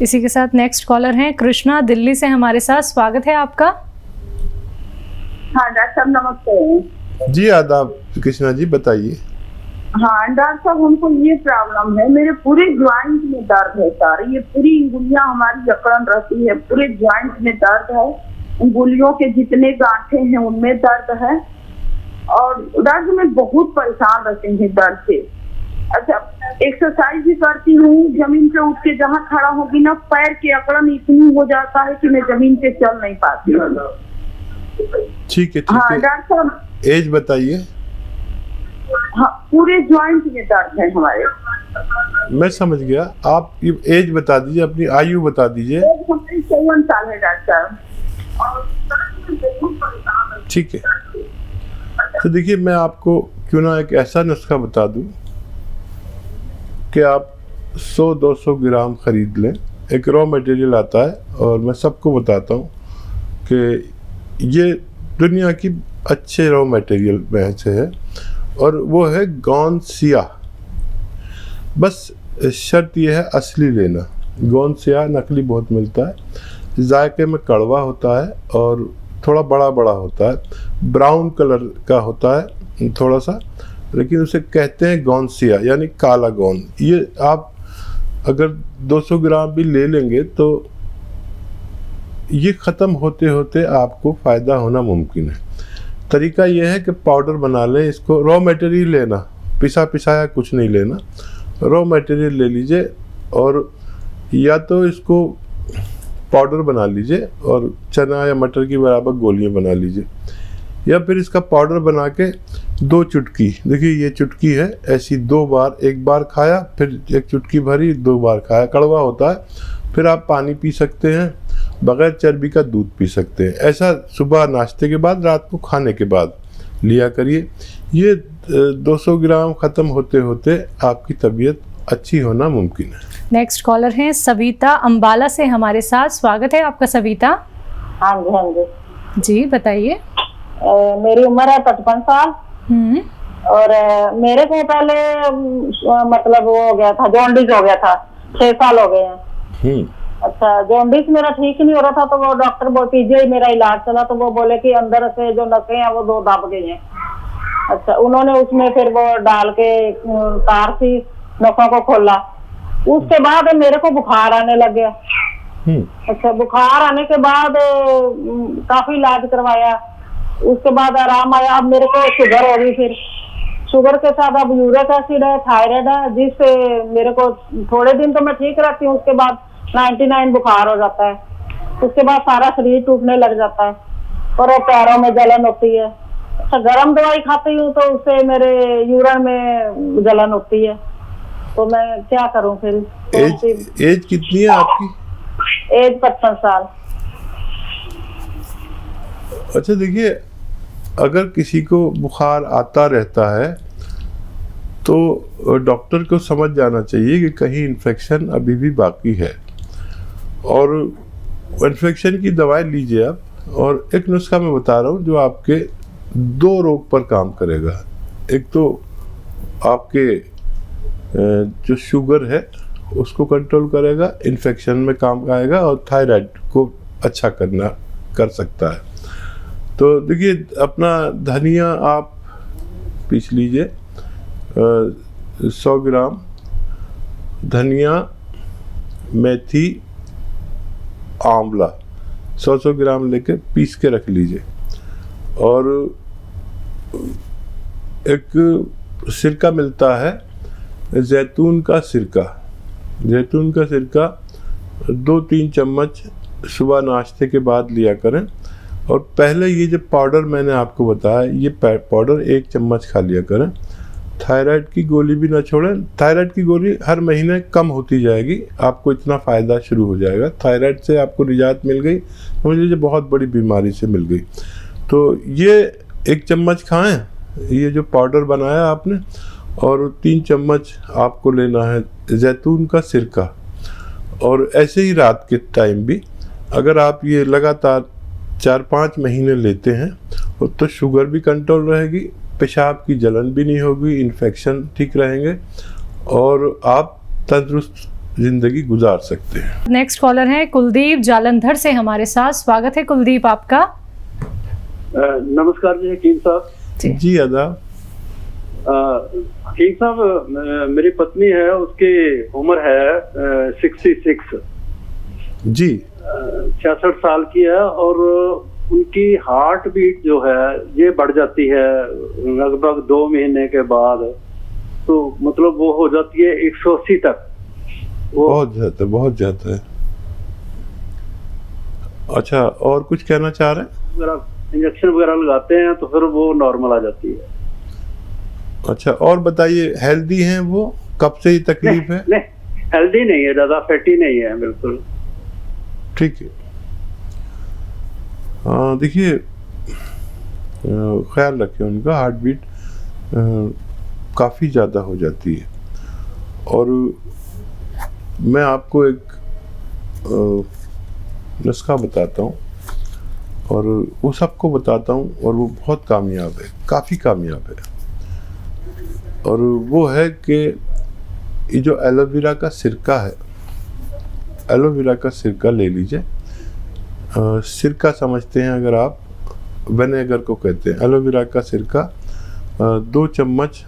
इसी के साथ नेक्स्ट कॉलर हैं कृष्णा दिल्ली से हमारे साथ। स्वागत है आपका। हाँ डॉक्टर साहब नमस्ते। जी आदाब कृष्णा जी, बताइए। हाँ डॉक्टर साहब, हमको ये प्रॉब्लम है, मेरे पूरे ज्वाइंट में दर्द है सर। ये पूरी अंगुलियां हमारी जकड़न रहती है, पूरे ज्वाइंट में दर्द है, अंगुलियों के जितने गांठे हैं उनमें दर्द है और दर्द में बहुत परेशान रहते हैं दर्द से। अच्छा, एक्सरसाइज भी करती हूँ, जमीन पे उठ के जहाँ खड़ा होगी ना पैर के अकड़न इतनी हो जाता है कि मैं जमीन पे चल नहीं पाती हूँ। ठीक है हाँ डॉक्टर साहब, एज बताइए। हाँ पूरे ज्वाइंट में दर्द है हमारे। मैं समझ गया, आप एज बता दीजिए, अपनी आयु बता दीजिए। हमारी 54 साल है डॉक्टर साहब। ठीक है, तो देखिए मैं आपको क्यों ना एक ऐसा नुस्खा बता दूं कि आप 100-200 ग्राम खरीद लें। एक रॉ मटेरियल आता है और मैं सबको बताता हूं कि ये दुनिया की अच्छे रॉ मटेरियल में से है और वो है गौनसिया। बस शर्त यह है असली लेना। गौनसिया नकली बहुत मिलता है, जायके में कड़वा होता है और थोड़ा बड़ा बड़ा होता है, ब्राउन कलर का होता है थोड़ा सा, लेकिन उसे कहते हैं गौनसिया यानी काला गौन। ये आप अगर 200 ग्राम भी ले लेंगे तो ये ख़त्म होते होते आपको फ़ायदा होना मुमकिन है। तरीका यह है कि पाउडर बना लें। इसको रॉ मटेरियल लेना, पिसा पिसाया कुछ नहीं लेना, रॉ मटेरियल ले लीजिए और या तो इसको पाउडर बना लीजिए और चना या मटर की बराबर गोलियां बना लीजिए, या फिर इसका पाउडर बना के 2 चुटकी, देखिए ये चुटकी है, ऐसी 2 बार, एक बार खाया फिर एक चुटकी भरी 2 बार खाया, कड़वा होता है। फिर आप पानी पी सकते हैं, बगैर चर्बी का दूध पी सकते हैं। ऐसा सुबह नाश्ते के बाद, रात को खाने के बाद लिया करिए। ये 200 ग्राम ख़त्म होते होते आपकी तबीयत अच्छी होना मुमकिन है। नेक्स्ट कॉलर हैं सविता अंबाला से हमारे साथ। स्वागत है आपका सविता। हाँ जी हाँ जी जी बताइए। मेरी उम्र है 55 साल और मेरे को पहले मतलब वो हो गया था, जॉन्डिस हो गया था, 6 साल हो गए हैं। अच्छा, जॉन्डिस मेरा ठीक ही नहीं हो रहा था तो वो डॉक्टर पीजीआई मेरा इलाज चला तो वो बोले कि अंदर से जो नसें हैं वो 2 दब गई हैं। अच्छा, उन्होंने उसमें फिर वो डाल के तार सी नसों को खोला। उसके बाद मेरे को बुखार आने लग गया। अच्छा, बुखार आने के बाद काफी इलाज करवाया, उसके बाद आराम आया। अब मेरे को शुगर हो गई, फिर शुगर के साथ अब यूरिक एसिड है, थायराइड है, जिससे मेरे को थोड़े दिन तो मैं ठीक रहती हूँ, उसके बाद 99 बुखार हो जाता है। उसके बाद सारा शरीर टूटने लग जाता है और पैरों में जलन होती है। अच्छा, गर्म दवाई खाती हूँ तो उससे मेरे यूरिन में जलन होती है, तो मैं क्या करूँ फिर? एज कितनी है आपकी? एज 55 साल। अच्छा देखिए, अगर किसी को बुखार आता रहता है तो डॉक्टर को समझ जाना चाहिए कि कहीं इन्फेक्शन अभी भी बाकी है और इन्फेक्शन की दवाई लीजिए आप। और एक नुस्खा मैं बता रहा हूँ जो आपके 2 रोग पर काम करेगा। एक तो आपके जो शुगर है उसको कंट्रोल करेगा, इन्फेक्शन में काम आएगा और थायराइड को अच्छा कर सकता है। तो देखिए, अपना धनिया आप पीस लीजिए, 100 ग्राम धनिया, मेथी, आंवला 100 ग्राम लेके पीस के रख लीजिए। और एक सिरका मिलता है, जैतून का सिरका। जैतून का सिरका 2-3 चम्मच सुबह नाश्ते के बाद लिया करें। और पहले ये जो पाउडर मैंने आपको बताया, ये पाउडर 1 चम्मच खा लिया करें। थायराइड की गोली भी ना छोड़ें। थायराइड की गोली हर महीने कम होती जाएगी, आपको इतना फ़ायदा शुरू हो जाएगा। थायराइड से आपको निजात मिल गई, समझ लीजिए बहुत बड़ी बीमारी से मिल गई। तो ये 1 चम्मच खाएं, ये जो पाउडर बनाया आपने, और 3 चम्मच आपको लेना है जैतून का सिरका। और ऐसे ही रात के टाइम भी अगर आप ये लगातार 4-5 महीने लेते हैं तो शुगर भी कंट्रोल रहेगी, पेशाब की जलन भी नहीं होगी, इन्फेक्शन ठीक रहेंगे और आप तंदुरुस्त जिंदगी गुजार सकते हैं। नेक्स्ट कॉलर है कुलदीप जालंधर से हमारे साथ। स्वागत है कुलदीप आपका। नमस्कार जी हकीम साहब। जी आदाब। हकीम साहब, मेरी पत्नी है, उसकी उम्र है 66 जी, 66 साल की है, और उनकी हार्ट बीट जो है ये बढ़ जाती है लगभग 2 महीने के बाद। तो मतलब वो हो जाती है 180 तक। बहुत ज्यादा है। अच्छा, और कुछ कहना चाह रहे हैं? इंजेक्शन वगैरह लगाते हैं तो फिर वो नॉर्मल आ जाती है। अच्छा, और बताइए, हेल्दी हैं वो? कब से ही तकलीफ है? नहीं, हेल्दी नहीं है, ज्यादा फैटी नहीं है, बिल्कुल ठीक है। हाँ, देखिए, ख्याल रखें, उनका हार्ट बीट काफ़ी ज़्यादा हो जाती है। और मैं आपको एक नुस्खा बताता हूँ, और वो सबको बताता हूँ, और वो बहुत कामयाब है, काफ़ी कामयाब है। और वो है कि ये जो एलोवेरा का सिरका है, एलोवेरा का सिरका ले लीजिए। सिरका समझते हैं अगर आप, विनेगर को कहते हैं। एलोवेरा का सिरका 2 चम्मच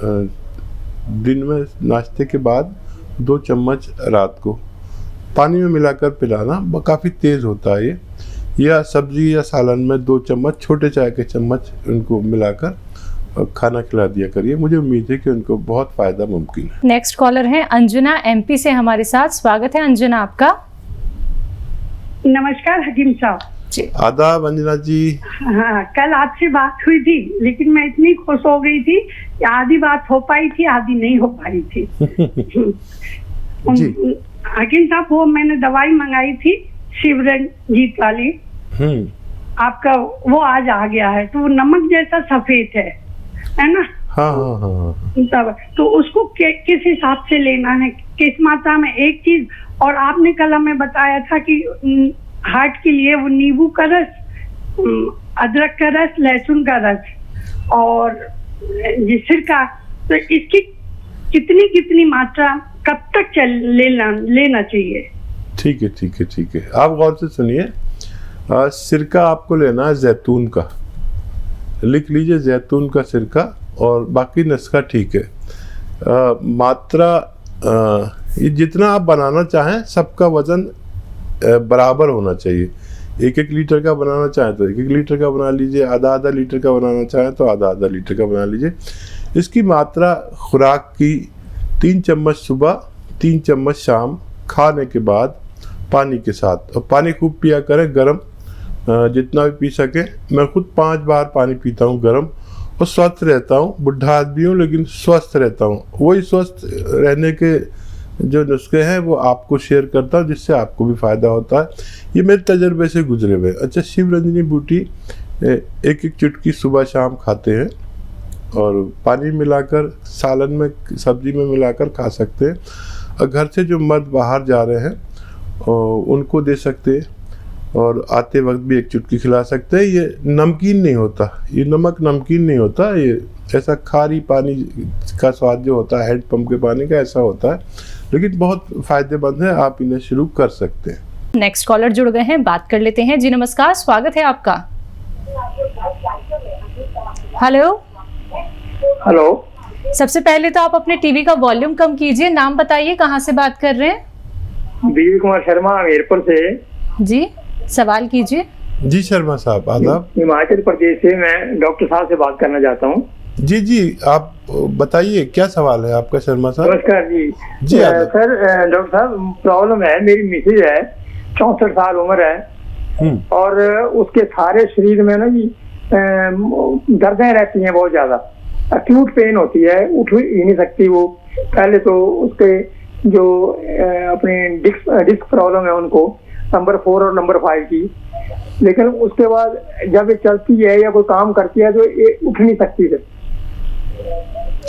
दिन में नाश्ते के बाद, 2 चम्मच रात को पानी में मिलाकर पिलाना। काफ़ी तेज़ होता है ये। या सब्जी या सालन में 2 चम्मच, छोटे चाय के चम्मच, उनको मिलाकर खाना खिला दिया करिए। मुझे उम्मीद है कि उनको बहुत फ़ायदा मुमकिन है। नेक्स्ट कॉलर है अंजना एमपी से हमारे साथ। स्वागत है अंजना आपका। नमस्कार हकीम साहब जी। आदाब अंजना जी। हाँ, कल आपसे बात हुई थी, लेकिन मैं इतनी खुश हो गई थी कि आधी बात हो पाई थी, आधी नहीं हो पाई थी। हकीम साहब, वो मैंने दवाई मंगाई थी शिवरंजीत वाली, आपका वो आज आ गया है। तो वो नमक जैसा सफेद है ना? हाँ। तब तो उसको किस हिसाब से लेना है, किस मात्रा में? एक चीज और आपने कल हमें बताया था कि हार्ट के लिए वो नींबू का रस, अदरक का रस, लहसुन का रस और सिरका, तो इसकी कितनी मात्रा कब तक लेना चाहिए? ठीक है। आप गौर से सुनिए। सिरका आपको लेना है जैतून का, लिख लीजिए जैतून का सिरका, और बाकी नुस्खा ठीक है। मात्रा ये जितना आप बनाना चाहें, सबका वजन बराबर होना चाहिए। 1-1 लीटर का बनाना चाहें तो 1-1 लीटर का बना लीजिए, आधा लीटर का बनाना चाहें तो आधा लीटर का बना लीजिए। इसकी मात्रा खुराक की 3 चम्मच सुबह, 3 चम्मच शाम, खाने के बाद पानी के साथ। और पानी खूब पिया करें, गर्म, जितना भी पी सके। मैं खुद 5 बार पानी पीता हूँ गर्म, और स्वस्थ रहता हूँ। बुढ़ा आदमी हूँ लेकिन स्वस्थ रहता हूँ। वही स्वस्थ रहने के जो नुस्खे हैं वो आपको शेयर करता हूँ, जिससे आपको भी फ़ायदा होता है। ये मेरे तजर्बे से गुजरे हुए। अच्छा, शिवरंजनी बूटी 1-1 चुटकी सुबह शाम खाते हैं, और पानी मिलाकर सालन में, सब्जी में मिलाकर खा सकते हैं। और घर से जो मर्द बाहर जा रहे हैं उनको दे सकते हैं, और आते वक्त भी 1 चुटकी खिला सकते हैं। ये नमकीन नहीं होता, ये नमक नमकीन नहीं होता, ये ऐसा खारी पानी का स्वाद जो होता है हैंडपंप के पानी का, ऐसा होता है, लेकिन बहुत फ़ायदेमंद है। आप इन्हें शुरू कर सकते हैं। नेक्स्ट कॉलर जुड़ गए हैं, बात कर लेते हैं। जी नमस्कार, स्वागत है आपका। हेलो। सबसे पहले तो आप अपने टीवी का वॉल्यूम कम कीजिए। नाम बताइए, कहाँ से बात कर रहे हैं? दिव्य कुमार शर्मा, हमीरपुर से। जी, सवाल कीजिए। जी शर्मा साहब, आदाब। हिमाचल प्रदेश से मैं डॉक्टर साहब से बात करना चाहता हूँ। जी, आप बताइए, क्या सवाल है आपका शर्मा साहब? नमस्कार जी। सर, डॉक्टर साहब, प्रॉब्लम है, मेरी मिसेज है, 64 साल उम्र है, और उसके सारे शरीर में ना जी दर्दें रहती हैं, बहुत ज्यादा एक्यूट पेन होती है, उठ ही नहीं सकती वो। पहले तो उसके जो अपने डिस्क प्रॉब्लम है उनको, नंबर 4 और नंबर 5 की, लेकिन उसके बाद जब ये चलती है या कोई काम करती है तो ये उठ नहीं सकती है।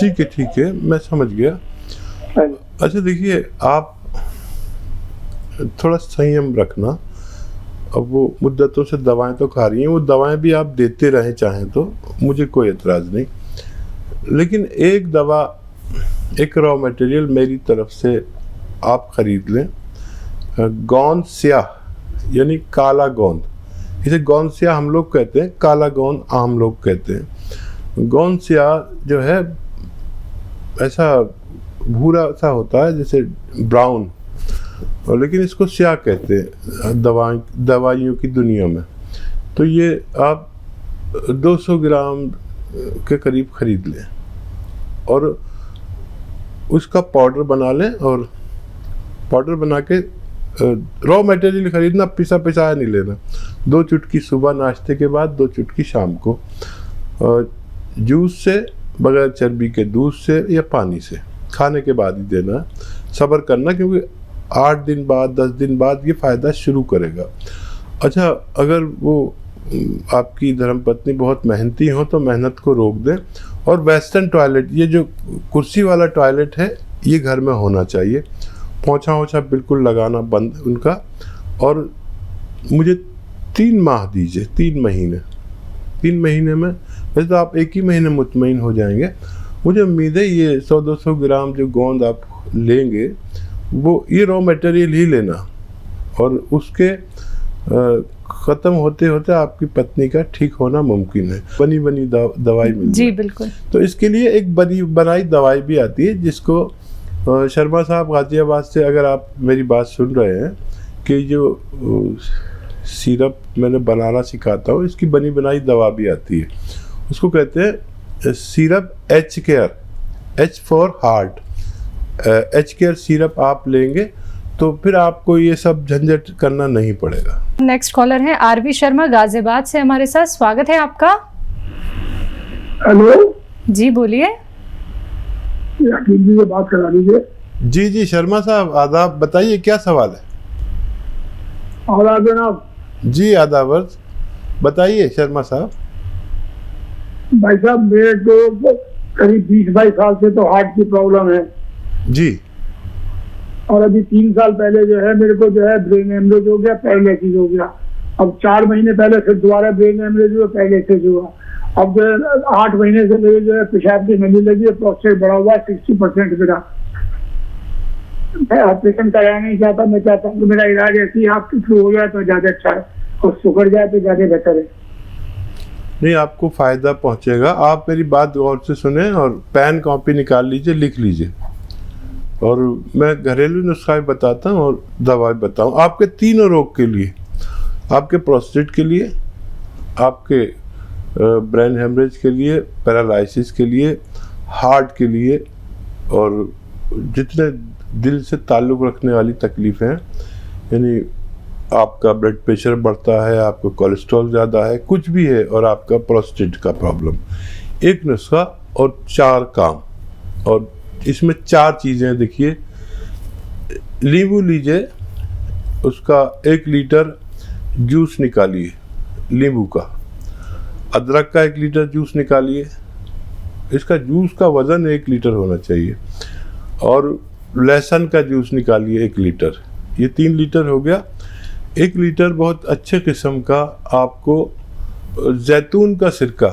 ठीक है, मैं समझ गया। अच्छा देखिए, आप थोड़ा संयम रखना। अब वो मुद्दतों से दवाएं तो खा रही हैं, वो दवाएं भी आप देते रहें चाहें तो, मुझे कोई एतराज़ नहीं। लेकिन एक दवा, एक रॉ मटेरियल मेरी तरफ से आप खरीद लें गोंद स्याह यानी काला गोंद। इसे गोंद स्याह हम लोग कहते हैं, काला गोंद आम लोग कहते हैं। गोंद स्याह जो है ऐसा भूरा सा होता है जैसे ब्राउन, और लेकिन इसको स्याह कहते हैं दवाइयों की दुनिया में। तो ये आप 200 ग्राम के करीब खरीद लें और उसका पाउडर बना लें। और पाउडर बना के रॉ मटेरियल खरीदना, पिसा पिसाया नहीं लेना। 2 चुटकी सुबह नाश्ते के बाद, 2 चुटकी शाम को, जूस से, बगैर चर्बी के दूध से या पानी से, खाने के बाद ही देना। सब्र करना, क्योंकि 8 दिन बाद 10 दिन बाद ये फ़ायदा शुरू करेगा। अच्छा, अगर वो आपकी धर्मपत्नी बहुत मेहनती हो तो मेहनत को रोक दें। और वेस्टर्न टॉयलेट, ये जो कुर्सी वाला टॉयलेट है, ये घर में होना चाहिए। पोंछा ओछा बिल्कुल लगाना बंद उनका। और मुझे 3 माह दीजिए, 3 महीने। 3 महीने में, वैसे तो आप 1 ही महीने मुतमईन हो जाएंगे। मुझे उम्मीद है ये 100-200 ग्राम जो गोंद आप लेंगे, वो ये रॉ मटेरियल ही लेना, और उसके ख़त्म होते होते आपकी पत्नी का ठीक होना मुमकिन है। बनी बनी दवाई मिल जी बिल्कुल। तो इसके लिए एक बनी बनाई दवाई भी आती है, जिसको शर्मा साहब गाजियाबाद से अगर आप मेरी बात सुन रहे हैं, कि जो सिरप मैंने बनाना सिखाता हूँ, इसकी बनी बनाई दवा भी आती है। उसको कहते हैं syrup H care, H for heart. H care syrup आप लेंगे तो फिर आपको ये सब झंझट करना नहीं पड़ेगा। नेक्स्ट कॉलर है आरवी शर्मा गाजियाबाद से हमारे साथ। स्वागत है आपका। हेलो जी बोलिए। जी बात करा दीजिए। जी शर्मा साहब आदाब, बताइए क्या सवाल है। आदाब जनाब। जी आदाब, बताइए शर्मा साहब। भाई साहब, मेरे को करीब 20-22 साल से तो हार्ट की प्रॉब्लम है जी। और अभी 3 साल पहले जो है मेरे को जो है ब्रेन हेमरेज हो गया, पैरालिसिस हो गया। अब 4 महीने पहले फिर दोबारा ब्रेन हेमरेज हुआ, पैरालिसिस हुआ। अब जो है 8 महीने से मेरे जो है पेशाब की नली लगी है, प्रोस्टेट बढ़ा हुआ है 60% मेरा। मैं ऑपरेशन कराया नहीं चाहता, मैं चाहता हूँ कि मेरा इलाज ऐसी आपके थ्रू हो जाए तो ज्यादा अच्छा है, और सुधर जाए तो ज्यादा बेहतर है। नहीं, आपको फायदा पहुंचेगा। आप मेरी बात गौर से सुने और पेन कॉपी निकाल लीजिए, लिख लीजिए, और मैं घरेलू नुस्खा भी बताता हूँ और दवा भी बताऊँ आपके तीनों रोग के लिए। आपके प्रोस्टेट के लिए, आपके ब्रेन हेमरेज के लिए, पैरालिसिस के लिए, हार्ट के लिए, और जितने दिल से ताल्लुक़ रखने वाली तकलीफ़ें हैं, यानी आपका ब्लड प्रेशर बढ़ता है, आपका कोलेस्ट्रॉल ज़्यादा है, कुछ भी है, और आपका प्रोस्टेट का प्रॉब्लम, एक नुस्खा और 4 काम। और इसमें 4 चीज़ें देखिए। नींबू लीजिए, उसका 1 लीटर जूस निकालिए नींबू का। अदरक का 1 लीटर जूस निकालिए, इसका जूस का वज़न 1 लीटर होना चाहिए। और लहसुन का जूस निकालिए 1 लीटर, ये 3 लीटर हो गया। 1 लीटर बहुत अच्छे किस्म का आपको जैतून का सिरका,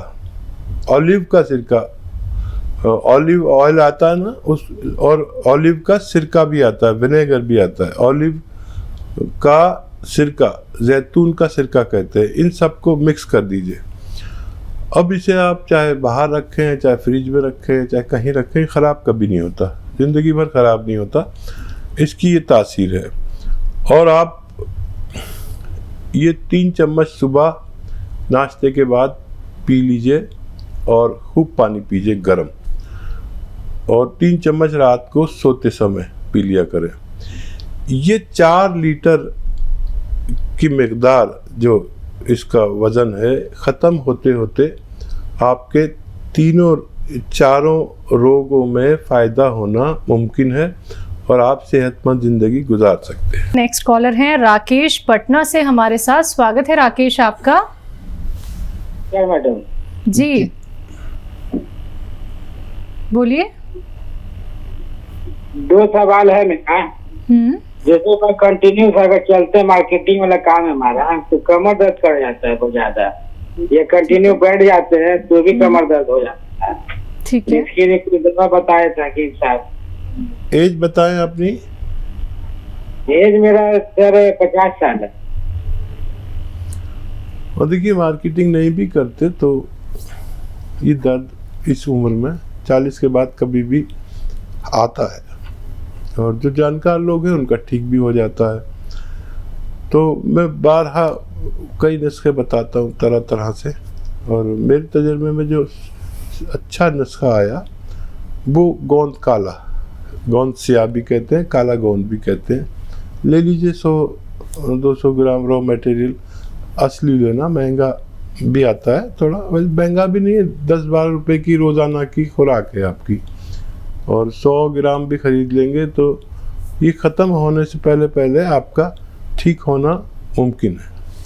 ऑलिव का सिरका, ऑलिव ऑयल आता है ना, उस और ऑलिव का सिरका भी आता है, विनेगर भी आता है। ऑलिव का सिरका, जैतून का सिरका कहते हैं। इन सबको मिक्स कर दीजिए। अब इसे आप चाहे बाहर रखें, चाहे फ्रिज में रखें, चाहे कहीं रखें, ख़राब कभी नहीं होता, ज़िंदगी भर ख़राब नहीं होता। इसकी ये तासीर है। और आप ये 3 चम्मच सुबह नाश्ते के बाद पी लीजिए, और खूब पानी पीजिए गर्म, और 3 चम्मच रात को सोते समय पी लिया करें। ये 4 लीटर की मिकदार जो इसका वज़न है, ख़त्म होते होते आपके चारों रोगों में फ़ायदा होना मुमकिन है, और आप सेहतमंद ज़िंदगी गुजार सकते हैं। नेक्स्ट कॉलर हैं राकेश पटना से हमारे साथ। स्वागत है राकेश आपका। क्या मैडम? जी बोलिए। 2 सवाल है मेरा। जैसे मैं कंटिन्यूस अगर चलते मार्केटिंग वाला काम है हमारा, तो कमर दर्द कर जाता है बहुत ज्यादा। ये कंटिन्यू बैठ जाते हैं तो भी कमर दर्द हो जाता है। ठीक है, इसके लिए कोई दवा बताया था कि साहब? एज बताएं अपनी। एज मेरा सर 50 साल है। और देखिए मार्केटिंग नहीं भी करते तो ये दर्द इस उम्र में 40 के बाद कभी भी आता है, और जो जानकार लोग हैं उनका ठीक भी हो जाता है। तो मैं बारहा कई नुस्खे बताता हूँ तरह तरह से, और मेरे तजर्बे में जो अच्छा नुस्खा आया वो गोंद काला, गोंद स्याह भी कहते हैं, काला गोंद भी कहते हैं। ले लीजिए 100-200 ग्राम रॉ मटेरियल, असली लेना, महंगा भी आता है थोड़ा, महंगा भी नहीं है, 10-12 रुपए की रोज़ाना की खुराक है आपकी, और 100 ग्राम भी खरीद लेंगे तो ये ख़त्म होने से पहले पहले आपका ठीक होना मुमकिन है।